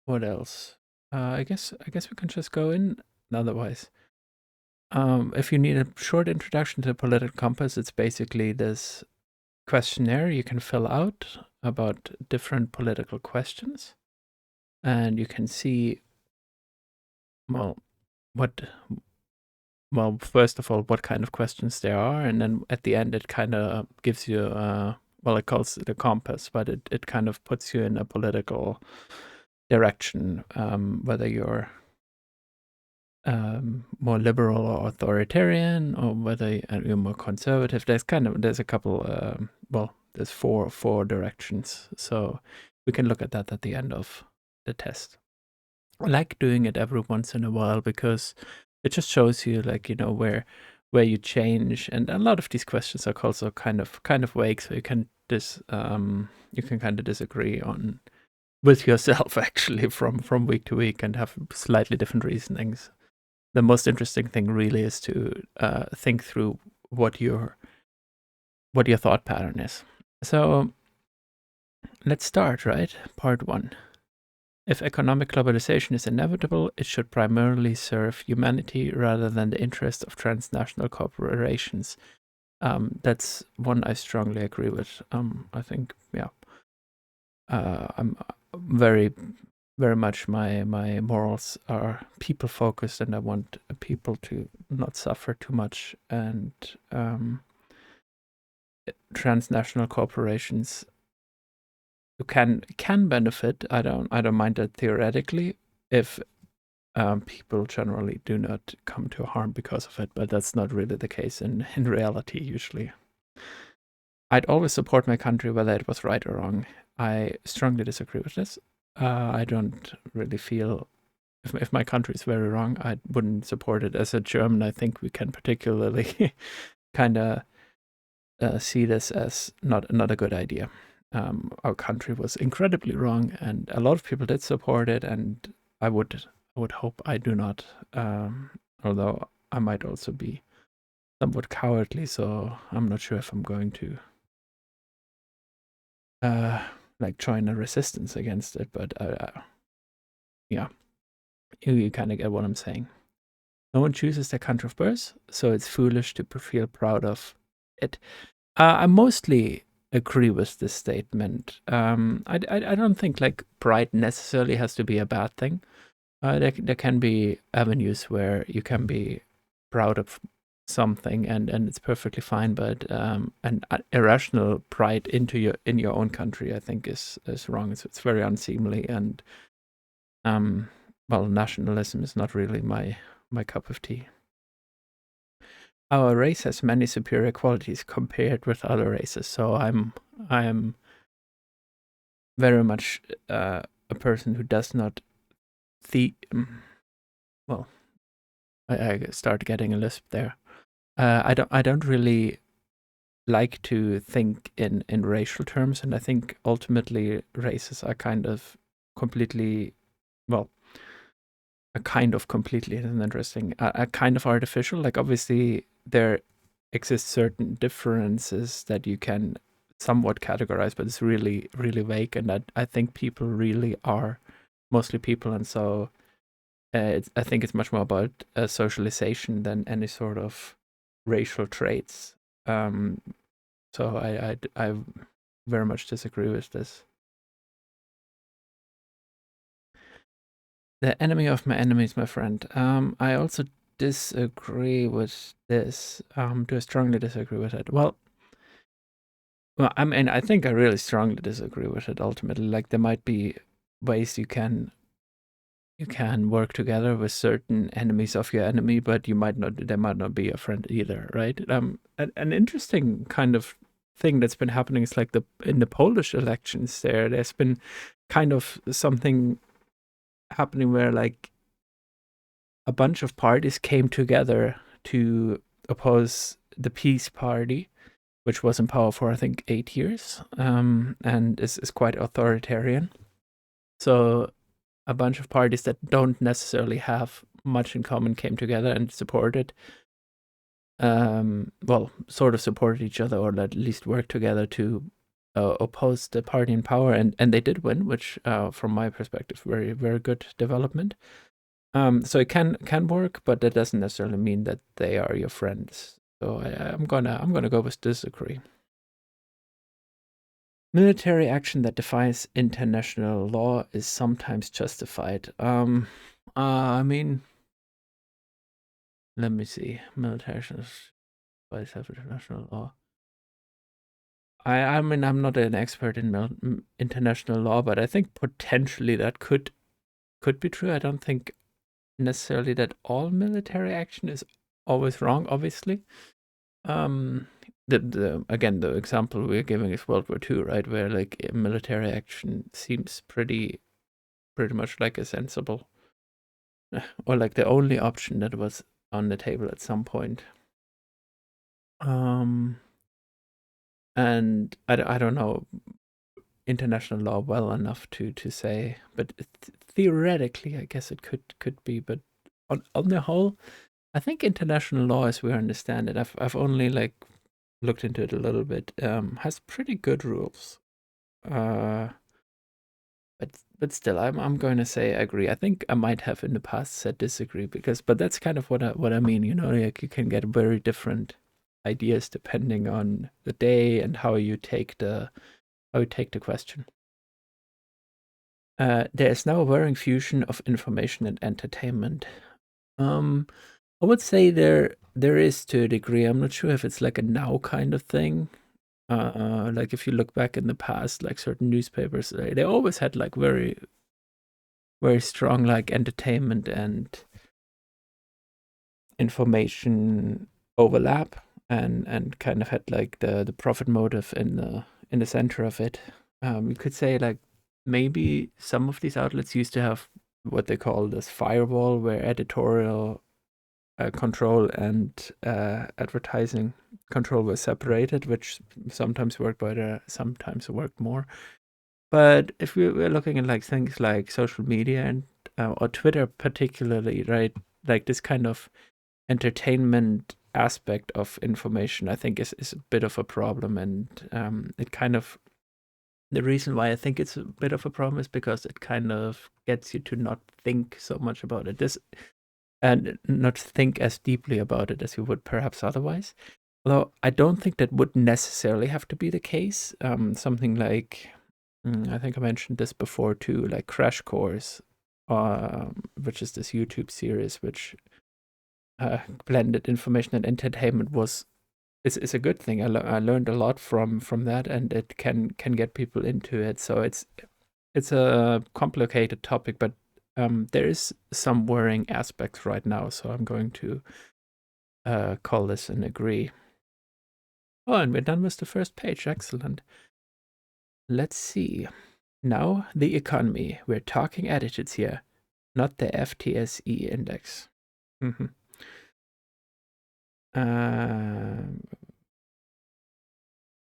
What else? I guess we can just go in. Otherwise, if you need a short introduction to the political compass, it's basically this questionnaire you can fill out about different political questions, and you can see, well, what, well, first of all, what kind of questions there are, and then at the end, it kind of gives you, well, it calls it a compass, but it kind of puts you in a political direction, whether you're more liberal or authoritarian, or whether you're more conservative. There's a couple. Well, there's four directions. So we can look at that at the end of the test. I like doing it every once in a while because it just shows you, like, where you change. And a lot of these questions are also kind of vague, so you can kind of disagree on with yourself actually from week to week and have slightly different reasonings. The most interesting thing really is to think through what your thought pattern is. So let's start, right? Part 1. If economic globalization is inevitable, it should primarily serve humanity rather than the interest of transnational corporations. That's one I strongly agree with. I think, yeah, I'm very much, my morals are people focused, and I want people to not suffer too much. And transnational corporations can benefit. I don't mind that theoretically, if people generally do not come to harm because of it, but that's not really the case in reality usually. I'd always support my country whether it was right or wrong. I strongly disagree with this. I don't really feel, if my country is very wrong, I wouldn't support it. As a German, I think we can particularly kind of see this as not a good idea. Our country was incredibly wrong, and a lot of people did support it, and I would hope I do not, although I might also be somewhat cowardly, so I'm not sure if I'm going to like join a resistance against it, but yeah, you kind of get what I'm saying. No one chooses their country of birth, so it's foolish to feel proud of it. I mostly agree with this statement. I don't think like pride necessarily has to be a bad thing. There can be avenues where you can be proud of something, and it's perfectly fine. But an irrational pride in your own country, I think, is wrong. It's very unseemly, and well, nationalism is not really my cup of tea. Our race has many superior qualities compared with other races, so I'm very much a person who does not well, I start getting a lisp there. I don't really like to think in racial terms, and I think ultimately races are kind of completely, well, a kind of completely isn't interesting, a kind of artificial. Like, obviously there exist certain differences that you can somewhat categorize, but it's really vague, and I think people really are mostly people, and so I think it's much more about socialization than any sort of racial traits. So I very much disagree with this. The enemy of my enemy is my friend. I also disagree with this. Do I strongly disagree with it? Well, I mean, I think I really strongly disagree with it ultimately. Like, there might be ways you can work together with certain enemies of your enemy, but they might not be a friend either, right? An interesting kind of thing that's been happening is like in the Polish elections there's been kind of something happening where, like, a bunch of parties came together to oppose the Peace Party, which was in power for I think 8 years, and is quite authoritarian. So a bunch of parties that don't necessarily have much in common came together and supported, well, sort of supported each other, or at least worked together to opposed the party in power, and they did win, which from my perspective, very very good development. So it can work, but that doesn't necessarily mean that they are your friends. So I'm gonna go with disagree. Military action that defies international law is sometimes justified. I mean, let me see. Military action defies international law. I mean, I'm not an expert in international law, but I think potentially that could be true. I don't think necessarily that all military action is always wrong, obviously. The again, the example we're giving is World War II, right? Where like military action seems pretty much like a sensible, or like the only option that was on the table at some point. And I don't know international law well enough to say, but theoretically, I guess it could be. But on the whole, I think international law, as we understand it, I've only like looked into it a little bit, has pretty good rules. But still, I'm going to say I agree. I think I might have in the past said disagree but that's kind of what I mean. You know, like you can get very different ideas depending on the day and how you take the question. There is now a varying fusion of information and entertainment. I would say there is to a degree. I'm not sure if it's like a now kind of thing. Like if you look back in the past, like certain newspapers, they always had like very, very strong like entertainment and information overlap, and kind of had like the profit motive in the center of it. You could say like maybe some of these outlets used to have what they call this firewall, where editorial control and advertising control were separated, which sometimes worked better, sometimes worked more. But if we're looking at like things like social media and or Twitter particularly, right? Like this kind of entertainment aspect of information, I think is a bit of a problem, and it kind of, the reason why I think it's a bit of a problem is because it kind of gets you to not think so much about it. And not think as deeply about it as you would perhaps otherwise. Although I don't think that would necessarily have to be the case. Something like, I think I mentioned this before too, like Crash Course, which is this YouTube series which blended information and entertainment, is a good thing. I learned a lot from that, and it can get people into it. So it's a complicated topic, but there is some worrying aspects right now, so I'm going to call this an agree. Oh, and we're done with the first page. Excellent. Let's see. Now, the economy. We're talking attitudes here, not the FTSE index. Mm-hmm.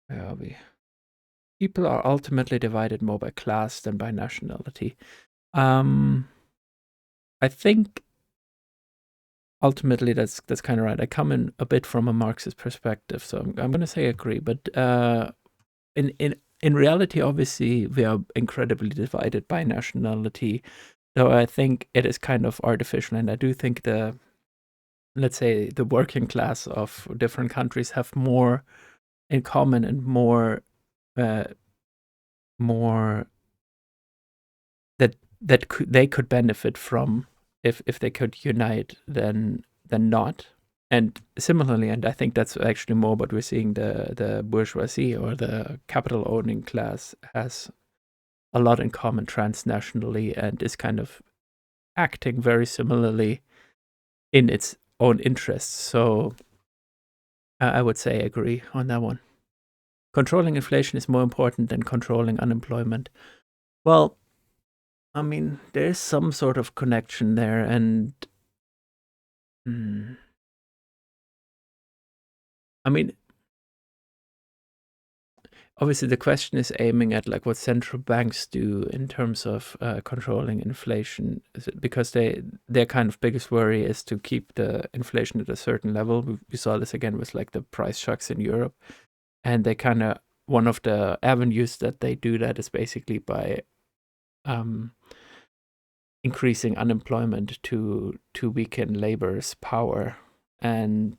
Where are we? People are ultimately divided more by class than by nationality. I think ultimately that's kind of right. I come in a bit from a Marxist perspective, so I'm going to say agree. But in reality, obviously, we are incredibly divided by nationality. Though I think it is kind of artificial, and I do think let's say the working class of different countries have more in common and more that they could benefit from if they could unite than not. And similarly, and I think that's actually more what we're seeing, the bourgeoisie or the capital owning class has a lot in common transnationally and is kind of acting very similarly in its own interests. So I would say agree on that one. Controlling inflation is more important than controlling unemployment. Well, I mean, there is some sort of connection there, and I mean, obviously the question is aiming at like what central banks do in terms of controlling inflation, because their kind of biggest worry is to keep the inflation at a certain level. We saw this again with like the price shocks in Europe, and they kind of one of the avenues that they do that is basically by increasing unemployment to weaken labor's power. And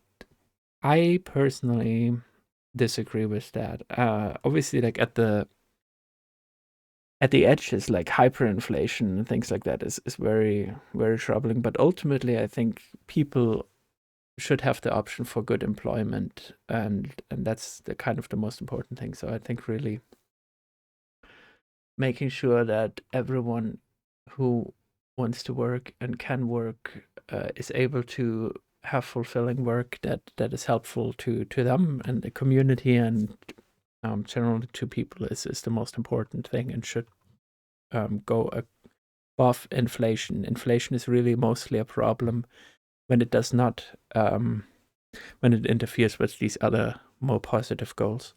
I personally disagree with that. Obviously, like at the edges, like hyperinflation and things like that is very, very troubling. But ultimately, I think people should have the option for good employment, and that's the kind of the most important thing. So I think really making sure that everyone who wants to work and can work is able to have fulfilling work that is helpful to them and the community and generally to people is the most important thing, and should go above inflation. Inflation is really mostly a problem when it does not, when it interferes with these other more positive goals.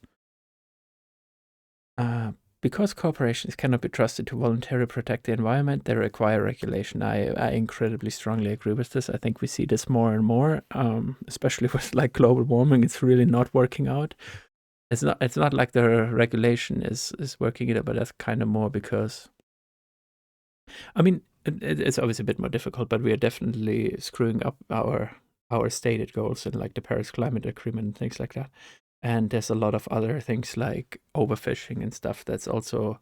Because corporations cannot be trusted to voluntarily protect the environment, they require regulation. I incredibly strongly agree with this. I think we see this more and more, especially with like global warming. It's really not working out. It's not like the regulation is working either, but that's kind of more because, I mean, it's obviously a bit more difficult, but we are definitely screwing up our stated goals in like the Paris Climate Agreement and things like that. And there's a lot of other things like overfishing and stuff that's also,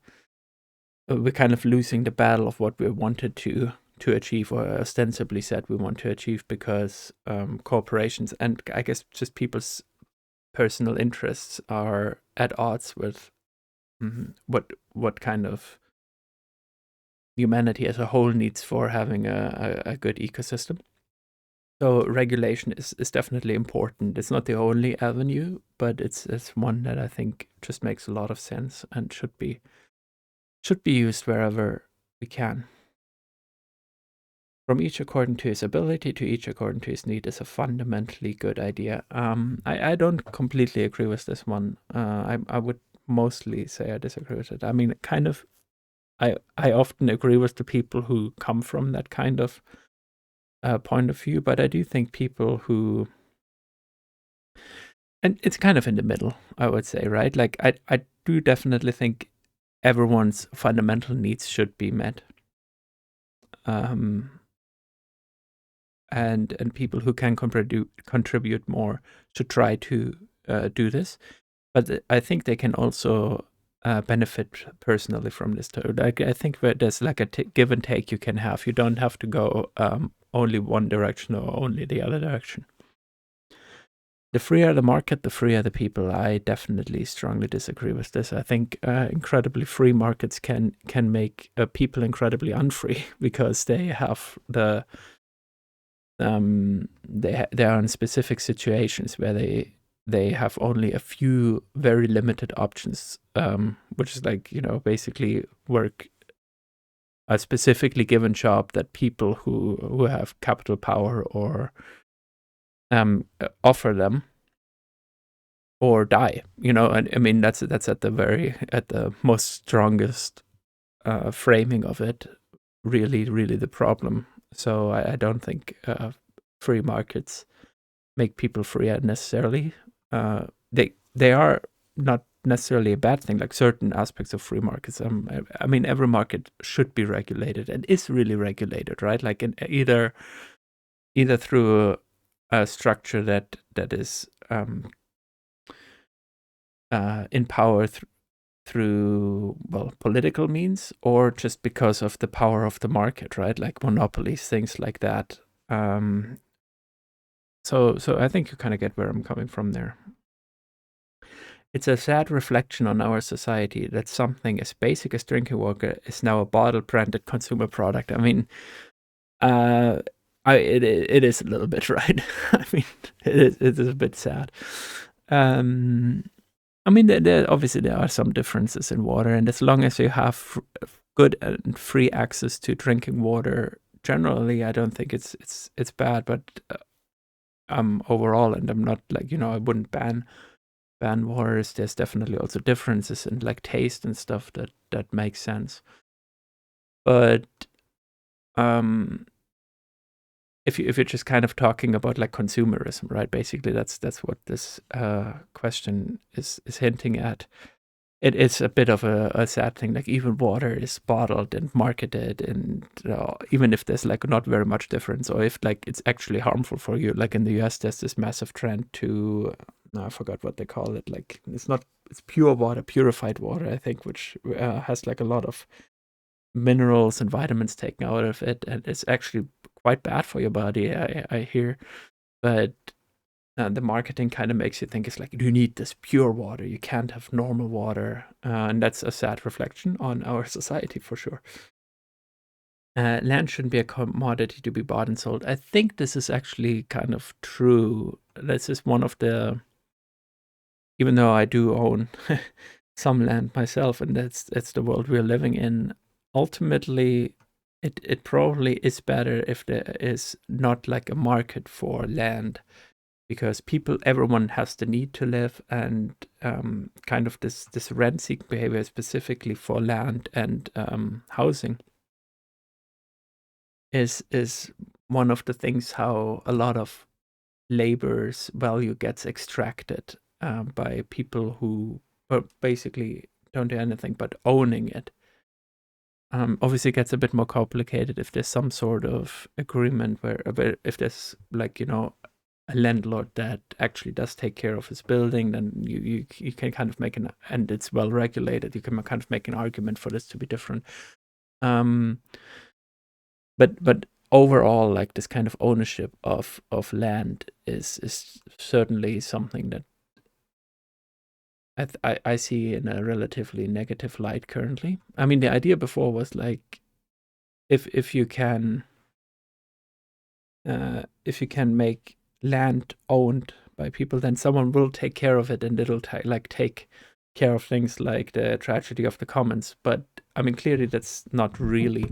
we're kind of losing the battle of what we wanted to achieve, or ostensibly said we want to achieve, because corporations and I guess just people's personal interests are at odds with what kind of humanity as a whole needs for having a good ecosystem. So regulation is definitely important. It's not the only avenue, but it's one that I think just makes a lot of sense and should be used wherever we can. From each according to his ability to each according to his need is a fundamentally good idea. I don't completely agree with this one. I would mostly say I disagree with it. I mean, kind of, I often agree with the people who come from that kind of point of view, but I do think people who, and it's kind of in the middle, I would say, right? Like I do definitely think everyone's fundamental needs should be met. And people who can contribute more should try to do this. But I think they can also benefit personally from this too. Like I think that there's like a give and take you can have. You don't have to go only one direction or only the other direction. The freer the market, the freer the people. I definitely strongly disagree with this. I think incredibly free markets can make people incredibly unfree because they have the they are in specific situations where they have only a few very limited options, which is like, basically work a specifically given job that people who have capital power or offer them, or die. And I mean that's at the most strongest framing of it. Really the problem. So I don't think free markets make people freer necessarily. They are not necessarily a bad thing. Like certain aspects of free markets, I mean, every market should be regulated and is really regulated, right? Like either through a structure that is in power through political means, or just because of the power of the market, right? Like monopolies, things like that. So I think you kind of get where I'm coming from there. It's a sad reflection on our society that something as basic as drinking water is now a bottle-branded consumer product. I mean, it is a little bit, right? I mean, it is a bit sad. I mean, obviously there are some differences in water, and as long as you have good and free access to drinking water, generally, I don't think it's bad. But overall, and I'm not like, I wouldn't ban waters. There's definitely also differences in like taste and stuff that makes sense. But if you're just kind of talking about like consumerism, right? Basically, that's what this question is hinting at. it's a bit of a sad thing. Like even water is bottled and marketed, and even if there's like not very much difference, or if like it's actually harmful for you. Like in the US, there's this massive trend to I forgot what they call it. Like it's pure water, purified water, I think, which has like a lot of minerals and vitamins taken out of it, and it's actually quite bad for your body. I hear, but the marketing kind of makes you think it's like you need this pure water. You can't have normal water, and that's a sad reflection on our society for sure. Land shouldn't be a commodity to be bought and sold. I think this is actually kind of true. This is one of the, even though I do own some land myself, and that's the world we're living in. Ultimately, it probably is better if there is not like a market for land, because everyone has the need to live, and kind of this rent-seeking behavior specifically for land and housing is one of the things how a lot of labor's value gets extracted by people who basically don't do anything but owning it. Obviously, it gets a bit more complicated if there's some sort of agreement where if there's like a landlord that actually does take care of his building, then you can kind of make and it's well regulated. You can kind of make an argument for this to be different. But overall, like this kind of ownership of land is certainly something that I see in a relatively negative light currently. I mean, the idea before was like if you can make land owned by people, then someone will take care of it, and it'll take care of things like the tragedy of the commons. But I mean, clearly that's not really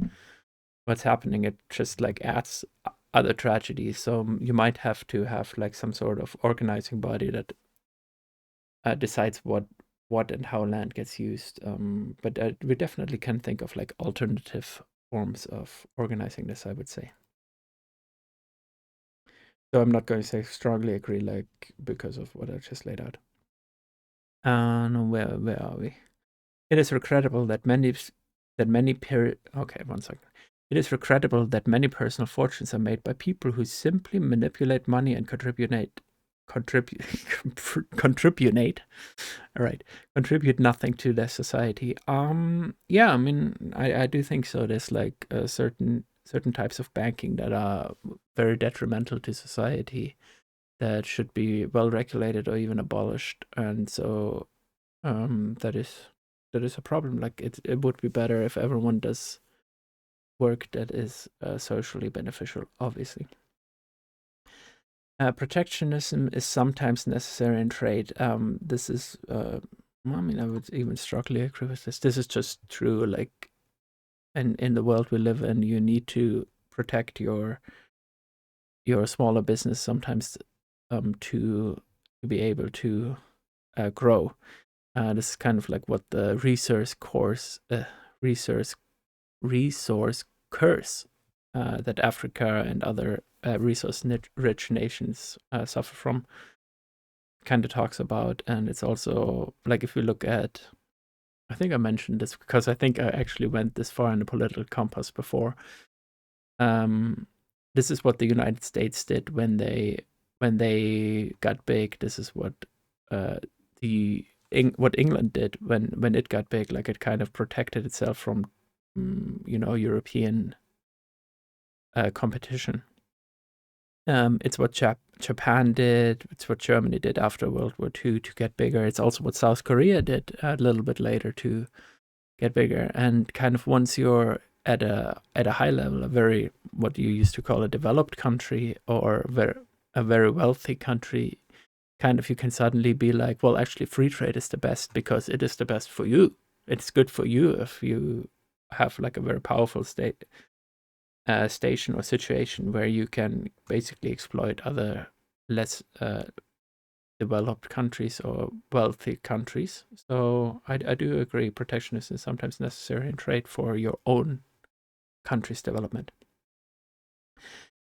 what's happening. It just like adds other tragedies. So you might have to have like some sort of organizing body that decides what and how land gets used. But we definitely can think of like alternative forms of organizing this, I would say. So I'm not going to say strongly agree, like because of what I just laid out. No, where are we? It is regrettable that many okay, one second. It is regrettable that many personal fortunes are made by people who simply manipulate money and contribute all right, contribute nothing to their society. Yeah, I mean, I do think so. There's like certain types of banking that are very detrimental to society that should be well regulated or even abolished, and so that is a problem. Like it would be better if everyone does work that is socially beneficial, obviously. Protectionism is sometimes necessary in trade. This is, I mean, I would even strongly agree with this. This is just true. Like, in the world we live in, you need to protect your smaller business sometimes to be able to grow. This is kind of like what the resource curse that Africa and other resource-rich nations suffer from kind of talks about. And it's also like if we look at, I think I mentioned this because I think I actually went this far in the political compass before. This is what the United States did when they got big. This is what what England did when it got big. Like it kind of protected itself from European competition. It's what Japan did. It's what Germany did after World War II to get bigger. It's also what South Korea did a little bit later to get bigger. And kind of once you're at a high level, a very what you used to call a developed country or a very wealthy country, kind of you can suddenly be like, well, actually, free trade is the best because it is the best for you. It's good for you if you have like a very powerful station or situation where you can basically exploit other less developed countries or wealthy countries. So I do agree protectionism is sometimes necessary in trade for your own country's development.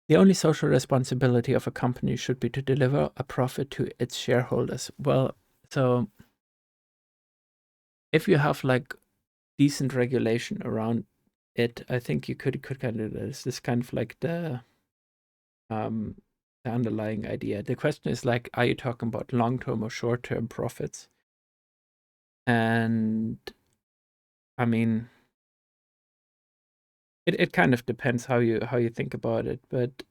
The only social responsibility of a company should be to deliver a profit to its shareholders. Well, so if you have like decent regulation around it, I think you could kind of this kind of like um the underlying idea. The question is like, are you talking about long-term or short-term profits? And I mean, it kind of depends how you think about it, but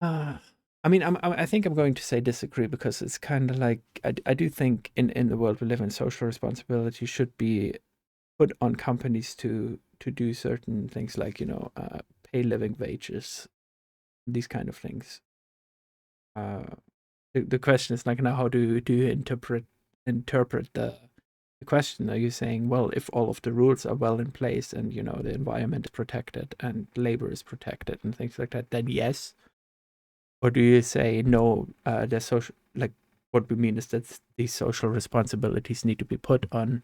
uh, I mean, I think I'm going to say disagree because it's kind of like I do think in the world we live in, social responsibility should be put on companies to do certain things like pay living wages, these kind of things. Uh, the question is like, now how do you interpret the question? Are you saying, well, if all of the rules are well in place and the environment is protected and labor is protected and things like that, then yes? Or do you say no? The social, like, what we mean is that these social responsibilities need to be put on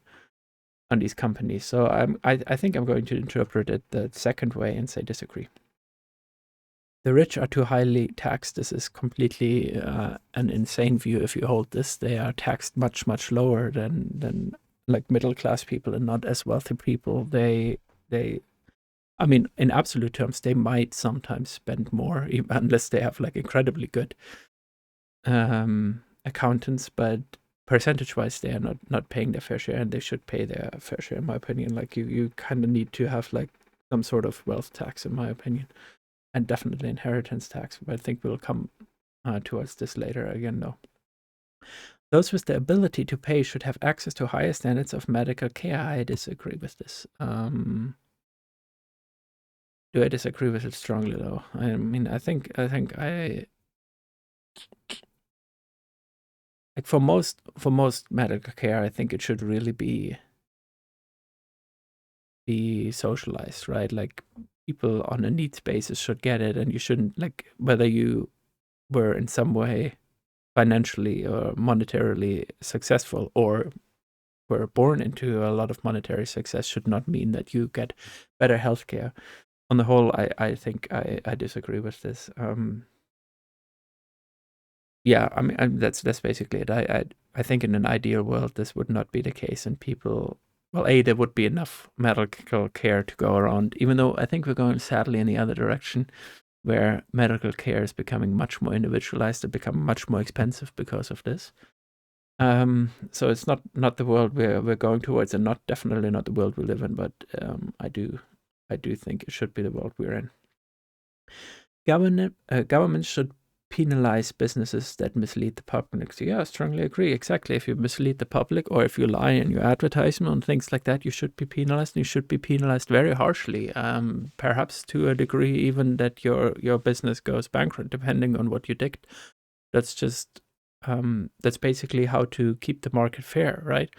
these companies. So I think I'm going to interpret it the second way and say disagree. The rich are too highly taxed. This is completely an insane view. If you hold this, they are taxed much lower than like middle class people and not as wealthy people. They I mean, in absolute terms, they might sometimes spend more, unless they have like incredibly good accountants, but percentage-wise, they are not paying their fair share, and they should pay their fair share, in my opinion. Like you kind of need to have like some sort of wealth tax, in my opinion, and definitely inheritance tax. But I think we'll come towards this later again, though. Those with the ability to pay should have access to higher standards of medical care. I disagree with this. Do I disagree with it strongly, though? I mean, I think I like for most medical care, I think it should really be socialized, right? Like people on a needs basis should get it, and you shouldn't, like, whether you were in some way financially or monetarily successful or were born into a lot of monetary success, should not mean that you get better healthcare. On the whole, I think I disagree with this. Yeah, I mean, that's basically it. I think in an ideal world this would not be the case, and people, well, there would be enough medical care to go around. Even though I think we're going sadly in the other direction, where medical care is becoming much more individualized and become much more expensive because of this. So it's not the world we're going towards, and definitely not the world we live in. But I do think it should be the world we're in. Governments should penalize businesses that mislead the public. Yeah, I strongly agree. Exactly. If you mislead the public or if you lie in your advertisement and things like that, you should be penalized, and you should be penalized very harshly. Perhaps to a degree even that your business goes bankrupt, depending on what you did. That's just that's basically how to keep the market fair, right?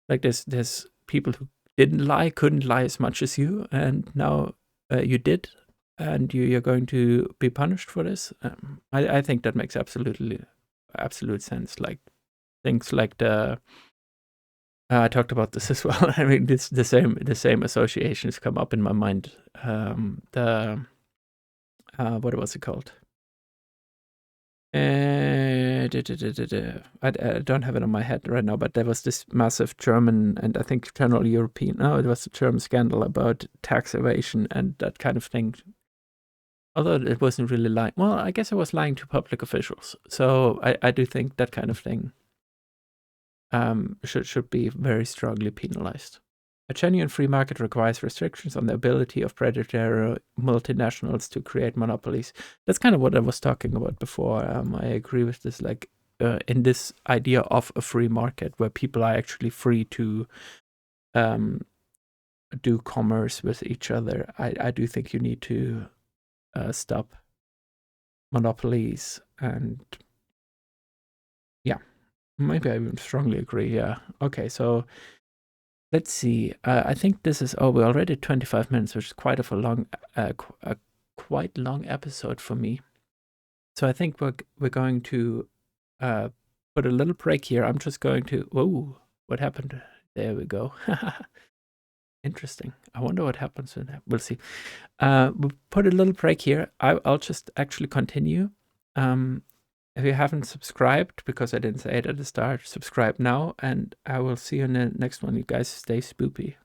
Like there's people who couldn't lie as much as you, and now you did, and you're going to be punished for this. I think that makes absolute sense. Like things like the I talked about this as well. I mean, it's the same associations come up in my mind. The what was it called? I don't have it on my head right now, but there was this massive German and I think general European. No, it was a German scandal about tax evasion and that kind of thing. Although it wasn't really lying. Well, I guess it was lying to public officials. So I do think that kind of thing should be very strongly penalized. A genuine free market requires restrictions on the ability of predatory multinationals to create monopolies. That's kind of what I was talking about before. I agree with this, like in this idea of a free market where people are actually free to do commerce with each other. I do think you need to stop monopolies, and yeah, maybe I would strongly agree. Yeah. Okay, so let's see. I think this is. Oh, we're already at 25 minutes, which is quite a quite long episode for me. So I think we're going to put a little break here. I'm just going to. Whoa, what happened? There we go. Interesting. I wonder what happens with that. We'll see. We'll put a little break here. I'll just actually continue. If you haven't subscribed, because I didn't say it at the start, subscribe now, and I will see you in the next one. You guys stay spoopy.